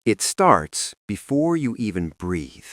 It starts before you even breathe.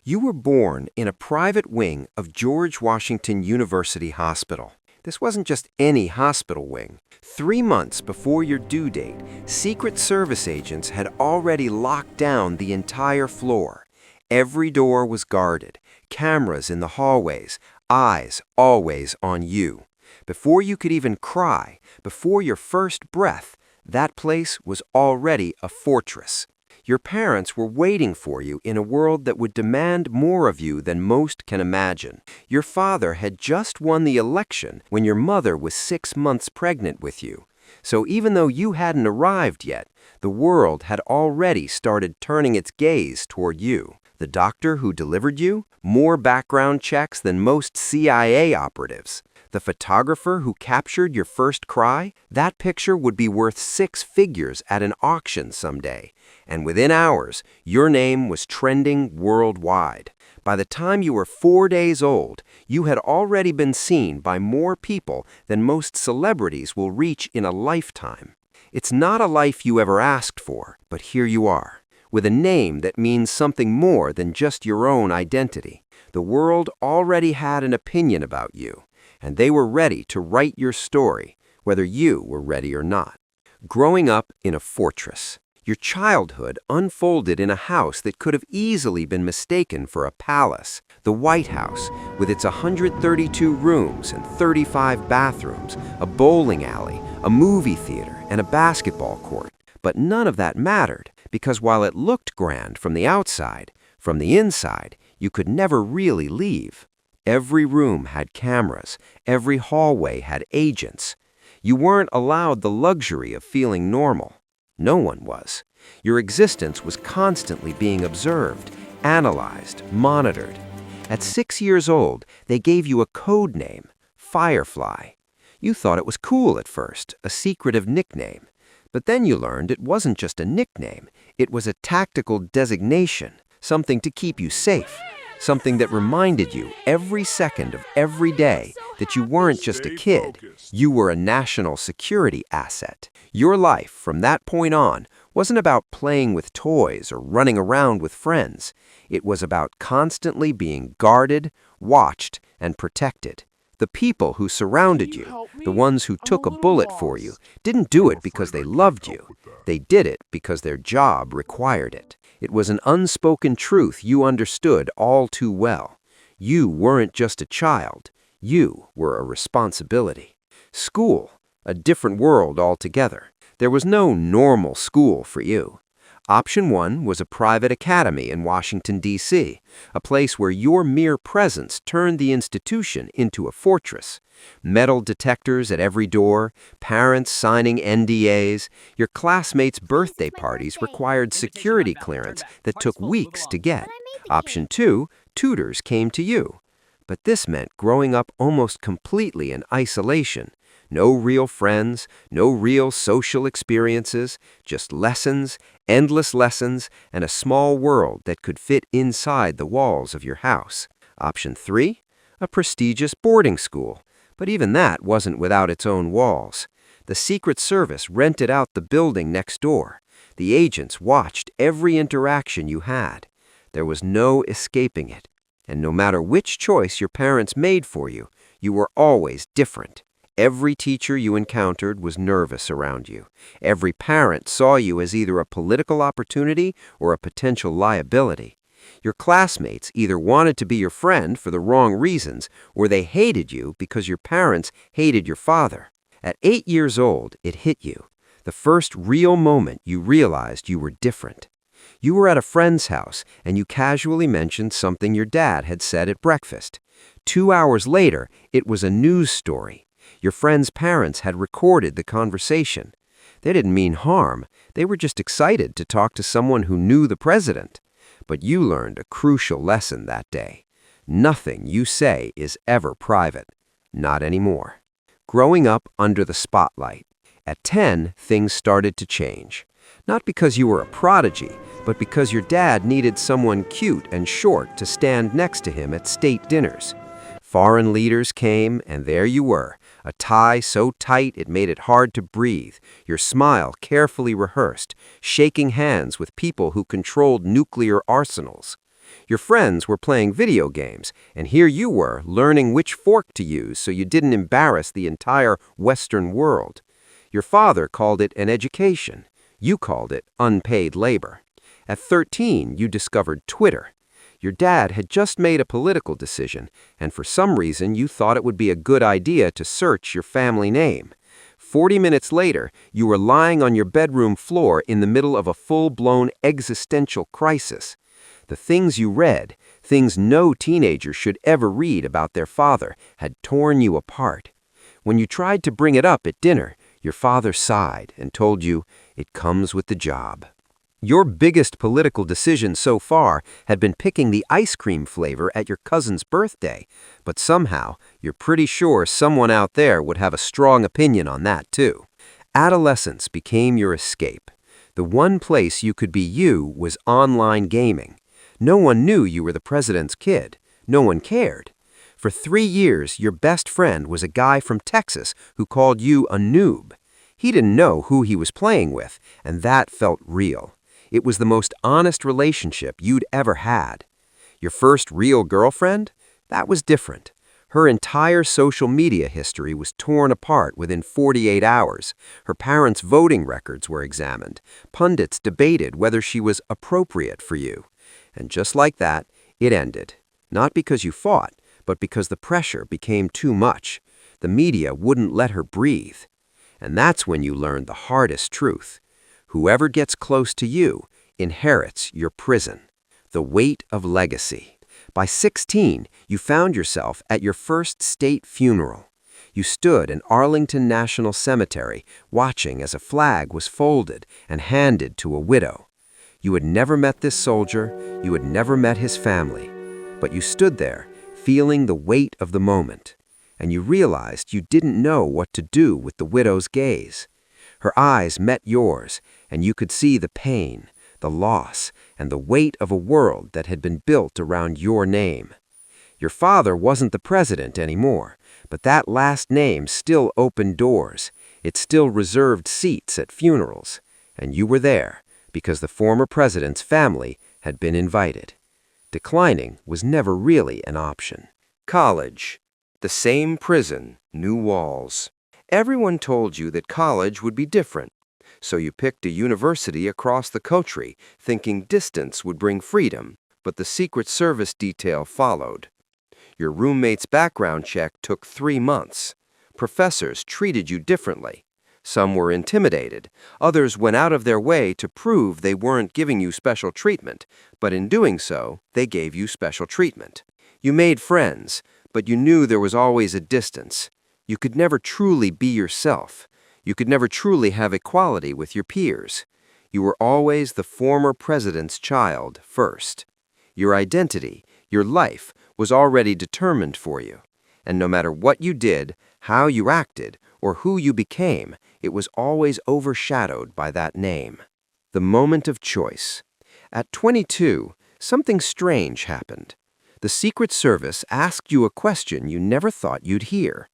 You were born in a private wing of George Washington University Hospital. This wasn't just any hospital wing. 3 months before your due date, Secret Service agents had already locked down the entire floor. Every door was guarded, cameras in the hallways, eyes always on you. Before you could even cry, before your first breath, that place was already a fortress. Your parents were waiting for you in a world that would demand more of you than most can imagine. Your father had just won the election when your mother was 6 months pregnant with you. So even though you hadn't arrived yet, the world had already started turning its gaze toward you. The doctor who delivered you? More background checks than most CIA operatives. The photographer who captured your first cry? That picture would be worth 6 figures at an auction someday. And within hours, your name was trending worldwide. By the time you were 4 days old, you had already been seen by more people than most celebrities will reach in a lifetime. It's not a life you ever asked for, but here you are, with a name that means something more than just your own identity. The world already had an opinion about you, and they were ready to write your story, whether you were ready or not. Growing up in a fortress. Your childhood unfolded in a house that could have easily been mistaken for a palace. The White House, with its 132 rooms and 35 bathrooms, a bowling alley, a movie theater, and a basketball court. But none of that mattered, because while it looked grand from the outside, from the inside, you could never really leave. Every room had cameras, every hallway had agents. You weren't allowed the luxury of feeling normal. No one was. Your existence was constantly being observed, analyzed, monitored. At 6 years old, they gave you a code name, Firefly. You thought it was cool at first, a secretive nickname. But then you learned it wasn't just a nickname, it was a tactical designation, something to keep you safe, something that reminded you every second of every day that you weren't just a kid, you were a national security asset. Your life from that point on wasn't about playing with toys or running around with friends. It was about constantly being guarded, watched, and protected. The people who surrounded you, the ones who took a bullet for you, didn't do it because they loved you. They did it because their job required it. It was an unspoken truth you understood all too well. You weren't just a child. You were a responsibility. School, a different world altogether. There was no normal school for you. Option 1 was a private academy in Washington, D.C., a place where your mere presence turned the institution into a fortress. Metal detectors at every door, parents signing NDAs, your classmates' birthday parties required security clearance that took weeks to get. Option 2, tutors came to you. But this meant growing up almost completely in isolation. No real friends, no real social experiences, just lessons, endless lessons, and a small world that could fit inside the walls of your house. Option 3, a prestigious boarding school. But even that wasn't without its own walls. The Secret Service rented out the building next door. The agents watched every interaction you had. There was no escaping it. And no matter which choice your parents made for you, you were always different. Every teacher you encountered was nervous around you. Every parent saw you as either a political opportunity or a potential liability. Your classmates either wanted to be your friend for the wrong reasons, or they hated you because your parents hated your father. At 8 years old, it hit you. The first real moment you realized you were different. You were at a friend's house, and you casually mentioned something your dad had said at breakfast. 2 hours later, it was a news story. Your friend's parents had recorded the conversation. They didn't mean harm. They were just excited to talk to someone who knew the president. But you learned a crucial lesson that day. Nothing you say is ever private. Not anymore. Growing up under the spotlight. At 10, things started to change. Not because you were a prodigy, but because your dad needed someone cute and short to stand next to him at state dinners. Foreign leaders came, and there you were, A tie so tight it made it hard to breathe, your smile carefully rehearsed, shaking hands with people who controlled nuclear arsenals. Your friends were playing video games, and here you were learning which fork to use so you didn't embarrass the entire Western world. Your father called it an education. You called it unpaid labor. At 13, you discovered Twitter. Your dad had just made a political decision, and for some reason you thought it would be a good idea to search your family name. 40 minutes later, you were lying on your bedroom floor in the middle of a full-blown existential crisis. The things you read, things no teenager should ever read about their father, had torn you apart. When you tried to bring it up at dinner, your father sighed and told you, "It comes with the job." Your biggest political decision so far had been picking the ice cream flavor at your cousin's birthday, but somehow you're pretty sure someone out there would have a strong opinion on that too. Adolescence became your escape. The one place you could be you was online gaming. No one knew you were the president's kid. No one cared. For 3 years, your best friend was a guy from Texas who called you a noob. He didn't know who he was playing with, and that felt real. It was the most honest relationship you'd ever had. Your first real girlfriend? That was different. Her entire social media history was torn apart within 48 hours. Her parents' voting records were examined. Pundits debated whether she was appropriate for you. And just like that, it ended. Not because you fought, but because the pressure became too much. The media wouldn't let her breathe. And that's when you learned the hardest truth. Whoever gets close to you inherits your prison. The weight of legacy. By 16, you found yourself at your first state funeral. You stood in Arlington National Cemetery, watching as a flag was folded and handed to a widow. You had never met this soldier, you had never met his family, but you stood there, feeling the weight of the moment, and you realized you didn't know what to do with the widow's gaze. Her eyes met yours, and you could see the pain, the loss, and the weight of a world that had been built around your name. Your father wasn't the president anymore, but that last name still opened doors. It still reserved seats at funerals, and you were there because the former president's family had been invited. Declining was never really an option. College. The same prison, new walls. Everyone told you that college would be different, so you picked a university across the country, thinking distance would bring freedom, but the Secret Service detail followed. Your roommate's background check took 3 months. Professors treated you differently. Some were intimidated. Others went out of their way to prove they weren't giving you special treatment, but in doing so, they gave you special treatment. You made friends, but you knew there was always a distance. You could never truly be yourself. You could never truly have equality with your peers. You were always the former president's child first. Your identity, your life, was already determined for you. And no matter what you did, how you acted, or who you became, it was always overshadowed by that name. The moment of choice. At 22, something strange happened. The Secret Service asked you a question you never thought you'd hear.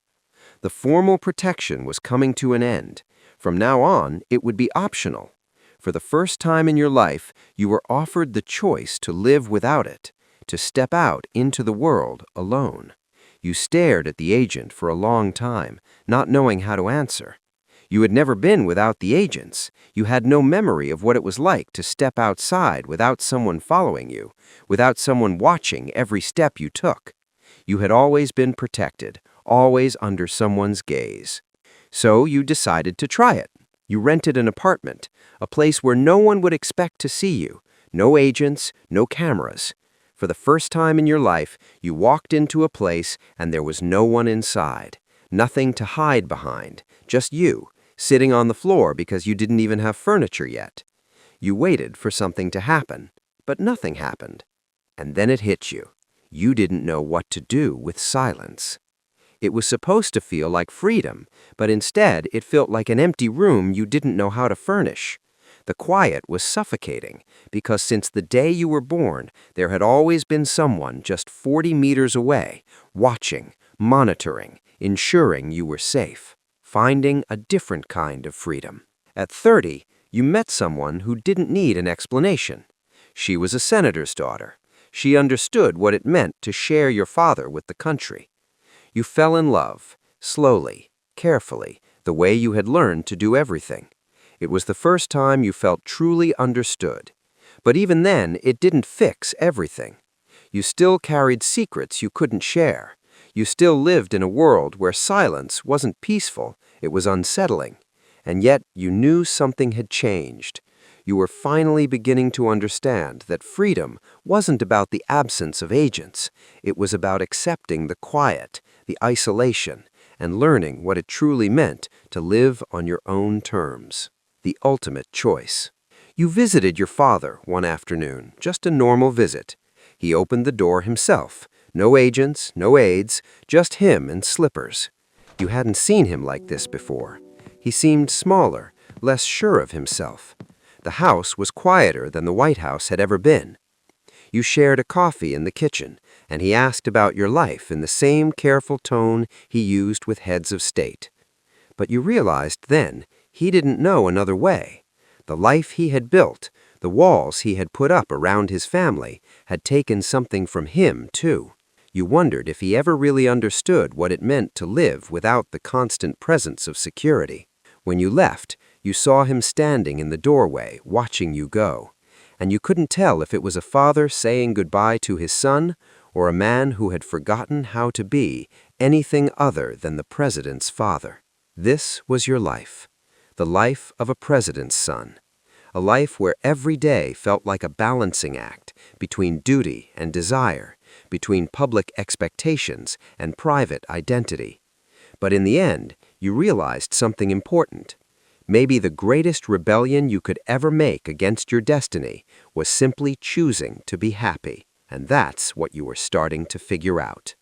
The formal protection was coming to an end. From now on, it would be optional. For the first time in your life, you were offered the choice to live without it, to step out into the world alone. You stared at the agent for a long time, not knowing how to answer. You had never been without the agents. You had no memory of what it was like to step outside without someone following you, without someone watching every step you took. You had always been protected, always under someone's gaze. So you decided to try it. You rented an apartment, a place where no one would expect to see you, no agents, no cameras. For the first time in your life, you walked into a place and there was no one inside, nothing to hide behind, just you, sitting on the floor because you didn't even have furniture yet. You waited for something to happen, but nothing happened. And then it hit you. You didn't know what to do with silence. It was supposed to feel like freedom, but instead it felt like an empty room you didn't know how to furnish. The quiet was suffocating, because since the day you were born, there had always been someone just 40 meters away, watching, monitoring, ensuring you were safe, finding a different kind of freedom. At 30, you met someone who didn't need an explanation. She was a senator's daughter. She understood what it meant to share your father with the country. You fell in love, slowly, carefully, the way you had learned to do everything. It was the first time you felt truly understood. But even then, it didn't fix everything. You still carried secrets you couldn't share. You still lived in a world where silence wasn't peaceful, it was unsettling. And yet you knew something had changed. You were finally beginning to understand that freedom wasn't about the absence of agents. It was about accepting the quiet, the isolation, and learning what it truly meant to live on your own terms. The ultimate choice. You visited your father one afternoon, just a normal visit. He opened the door himself. No agents, no aides, just him and slippers. You hadn't seen him like this before. He seemed smaller, less sure of himself. The house was quieter than the White House had ever been. You shared a coffee in the kitchen, and he asked about your life in the same careful tone he used with heads of state. But you realized then he didn't know another way. The life he had built, the walls he had put up around his family, had taken something from him, too. You wondered if he ever really understood what it meant to live without the constant presence of security. When you left, you saw him standing in the doorway, watching you go. And you couldn't tell if it was a father saying goodbye to his son or a man who had forgotten how to be anything other than the president's father. This was your life, the life of a president's son. A life where every day felt like a balancing act between duty and desire, between public expectations and private identity. But in the end, you realized something important. Maybe the greatest rebellion you could ever make against your destiny was simply choosing to be happy. And that's what you were starting to figure out.